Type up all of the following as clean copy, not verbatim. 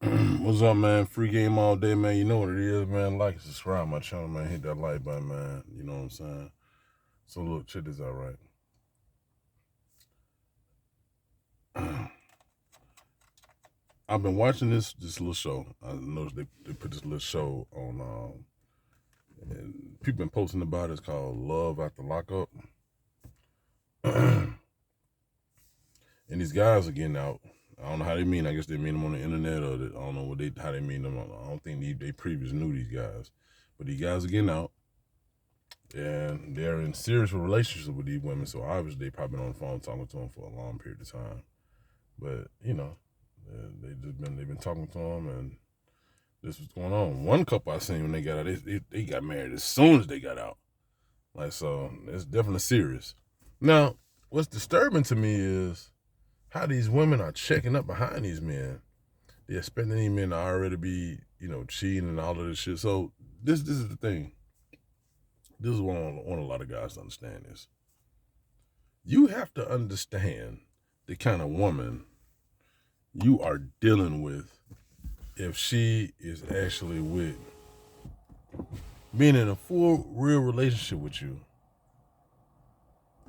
What's up, man? Free game all day, man. You know what it is, man. Like and subscribe my channel, man. Hit that like button, man. You know what I'm saying? So look, check this out, right? I've been watching this little show. I noticed they put this little show on, and people been posting about it. It's called Love After Lockup. And these guys are getting out. I don't know how they mean. I guess they mean them on the internet, or I don't know how they mean them. I don't think they previously knew these guys, but these guys are getting out, and they're in serious relationships with these women. So obviously they probably been on the phone talking to them for a long period of time. But you know, they've been talking to them, and this was going on. One couple I seen when they got out, they got married as soon as they got out. Like, so it's definitely serious. Now, what's disturbing to me is how these women are checking up behind these men. They're expecting these men to already be, cheating and all of this shit. So this is the thing. This is what I want a lot of guys to understand is. You have to understand the kind of woman you are dealing with if she is actually with being in a full real relationship with you.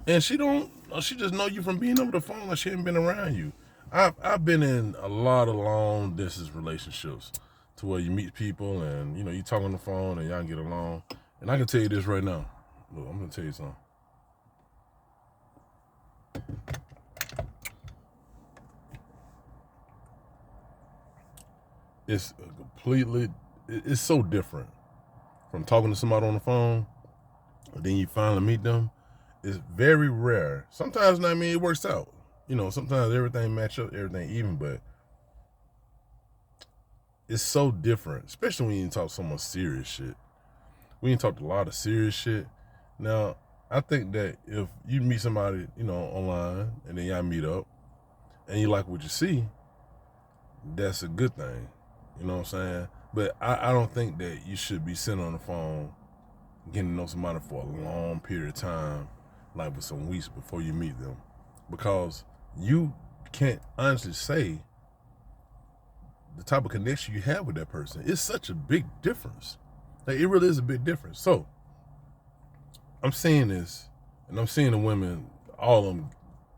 And she just know you from being over the phone, like she ain't been around you. I've been in a lot of long distance relationships to where you meet people and you talk on the phone and y'all get along. And I can tell you this right now. Look, I'm gonna tell you something. It's so different from talking to somebody on the phone, and then you finally meet them. It's very rare. Sometimes, it works out. Sometimes everything match up, everything even, but it's so different, especially when you talk so much serious shit. We ain't talked a lot of serious shit. Now, I think that if you meet somebody, online, and then y'all meet up, and you like what you see, that's a good thing. You know what I'm saying? But I don't think that you should be sitting on the phone getting to know somebody for a long period of time, like for some weeks before you meet them. Because you can't honestly say the type of connection you have with that person. It's such a big difference. Like, it really is a big difference. So, I'm seeing this, and I'm seeing the women, all of them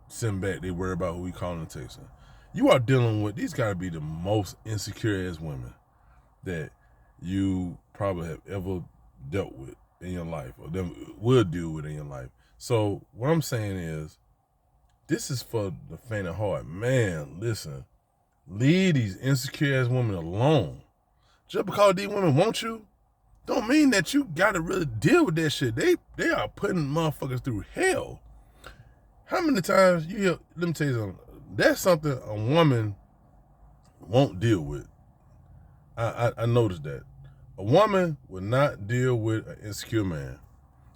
sitting back, they worry about who we calling and texting. You are dealing with, these gotta be the most insecure ass women that you probably have ever dealt with in your life, or them will deal with in your life. So what I'm saying is, this is for the faint of heart. Man, listen, leave these insecure ass women alone. Just because these women want you, don't mean that you gotta really deal with that shit. They are putting motherfuckers through hell. How many times you hear, let me tell you something, that's something a woman won't deal with. I noticed that. A woman will not deal with an insecure man.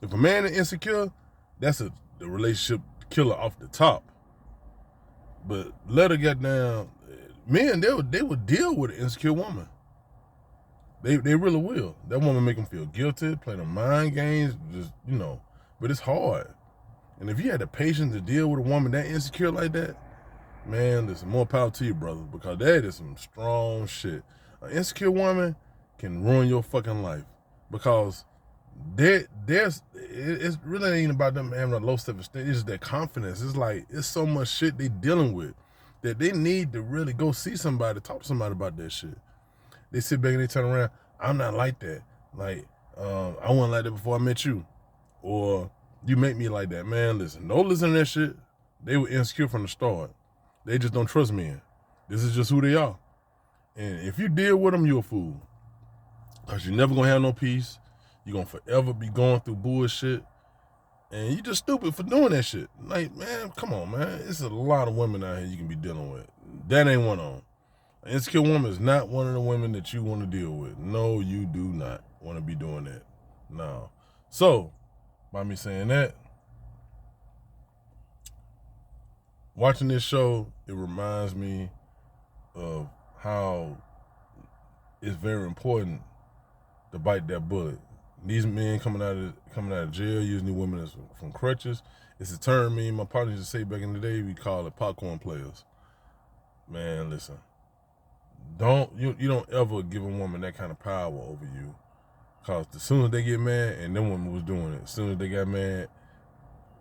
If a man is insecure, that's the relationship killer off the top. But let her get down. Men, they would deal with an insecure woman. They really will. That woman make them feel guilty, play them mind games, But it's hard. And if you had the patience to deal with a woman that insecure like that, man, listen, more power to you, brother, because that is some strong shit. An insecure woman can ruin your fucking life because it really ain't about them having a low self-esteem. It's their confidence. It's like, it's so much shit they dealing with that they need to really go see somebody, talk to somebody about that shit. They sit back and they turn around. I'm not like that. Like, I wasn't like that before I met you. Or, you make me like that. Man, listen, don't listen to that shit. They were insecure from the start. They just don't trust men. This is just who they are. And if you deal with them, you're a fool. Because you're never going to have no peace. You're going to forever be going through bullshit. And you just stupid for doing that shit. Like, man, come on, man. It's a lot of women out here you can be dealing with. That ain't one of them. An insecure woman is not one of the women that you want to deal with. No, you do not want to be doing that. No. So, by me saying that, watching this show, it reminds me of how it's very important to bite that bullet. These men coming out of jail using these women as from crutches. It's a term me and my partners used to say back in the day. We call it popcorn players. Man, listen. you don't ever give a woman that kind of power over you. Cause as soon as they get mad, and them women was doing it, as soon as they got mad,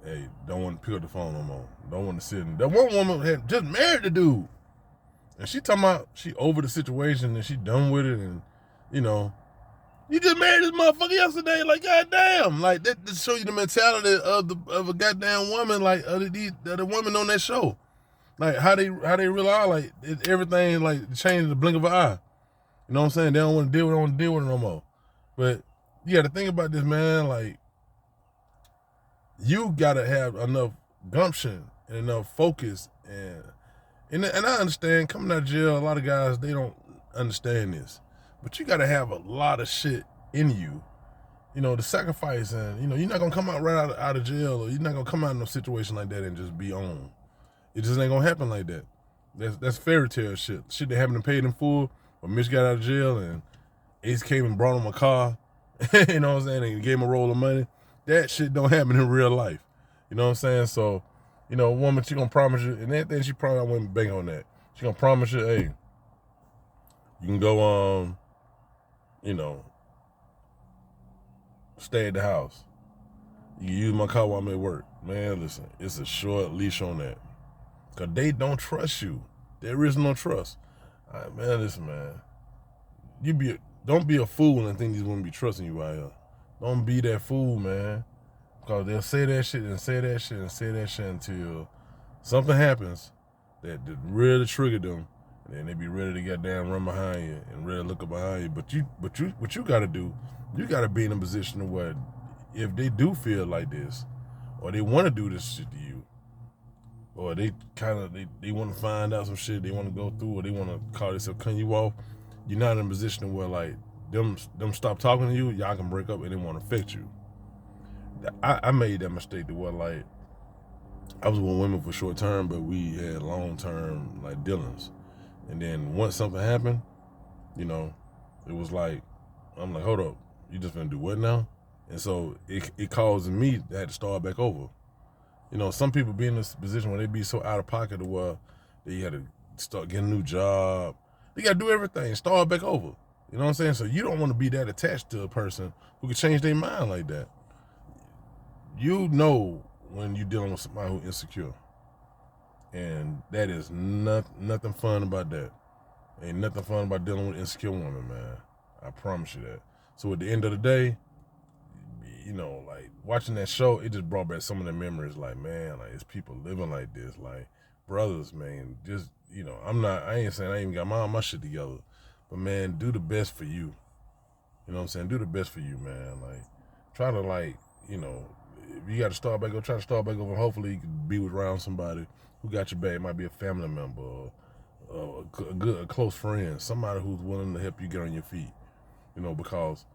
hey, don't want to pick up the phone no more. Don't want to sit in. That one woman had just married the dude. And she talking about she over the situation and she done with it, and you know, you just married this motherfucker yesterday. Like, goddamn, like that show you the mentality of a goddamn woman, like the women on that show, like how they realize like everything like changed in the blink of an eye. You know what I'm saying? They don't want to deal with it no more. But you got to think about this, man. Like, you gotta have enough gumption and enough focus and I understand coming out of jail, a lot of guys, they don't understand this. But you gotta have a lot of shit in you. You know, the sacrifice, and you know, you're not gonna come out right out of jail, or you're not gonna come out in a situation like that and just be on. It just ain't gonna happen like that. That's fairy tale shit. Shit that happened to pay in full, but Mitch got out of jail and Ace came and brought him a car, you know what I'm saying, and gave him a roll of money. That shit don't happen in real life. You know what I'm saying? So, you know, a woman, she gonna promise you, and that thing she probably not wouldn't bank on that. She gonna promise you, hey, you can go, you know, stay at the house. You can use my car while I'm at work. Man, listen, it's a short leash on that. Cause they don't trust you. There is no trust. All right, man, listen, man. Don't be a fool and think these women be trusting you out here. Don't be that fool, man. Because they'll say that shit and say that shit and say that shit until something happens that really trigger them, and then they be ready to goddamn run behind you and ready to look up behind you. But what you gotta do, you gotta be in a position of where if they do feel like this, or they want to do this shit to you, or they want to find out some shit they want to go through, or they want to call themselves cutting you off, you're not in a position where like them stop talking to you, y'all can break up and it won't affect you. I made that mistake to where like I was with women for short term, but we had long term like dealings. And then once something happened, you know, it was like, I'm like, hold up, you just gonna do what now? And so it caused me to have to start back over. You know, some people be in this position where they be so out of pocket to where they had to start getting a new job. They gotta do everything, start back over. You know what I'm saying? So you don't want to be that attached to a person who can change their mind like that. You know when you're dealing with somebody who's insecure. And that is nothing fun about that. Ain't nothing fun about dealing with insecure women, man. I promise you that. So at the end of the day, you know, like watching that show, it just brought back some of the memories. Like, man, like it's people living like this. Like, brothers, man, just, you know, I ain't saying I even got my shit together. But man, do the best for you. You know what I'm saying? Do the best for you, man. Like, try to like, you know, if you got to start back over, try to start back over. And hopefully you can be around somebody who got your back. It might be a family member or a close friend, somebody who's willing to help you get on your feet. You know, because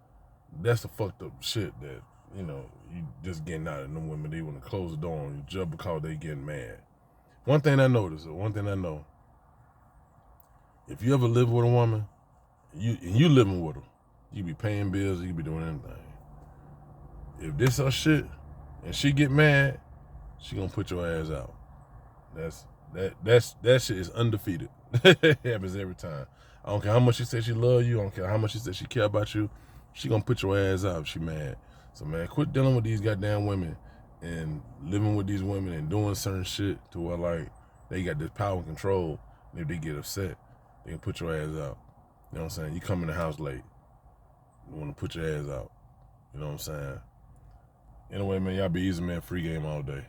that's the fucked up shit that, you know, you just getting out of them women. They want to close the door on you just because they getting mad. One thing I know, if you ever live with a woman, you living with her, you be paying bills, you be doing anything. If this her shit and she get mad, she gonna put your ass out. That shit is undefeated. It happens every time. I don't care how much she says she love you. I don't care how much she says she care about you. She gonna put your ass out if she mad. So man, quit dealing with these goddamn women and living with these women and doing certain shit to where like they got this power and control. And if they get upset, they can put your ass out. You know what I'm saying? You come in the house late, you wanna put your ass out. You know what I'm saying? Anyway, man, y'all be easy, man. Free game all day.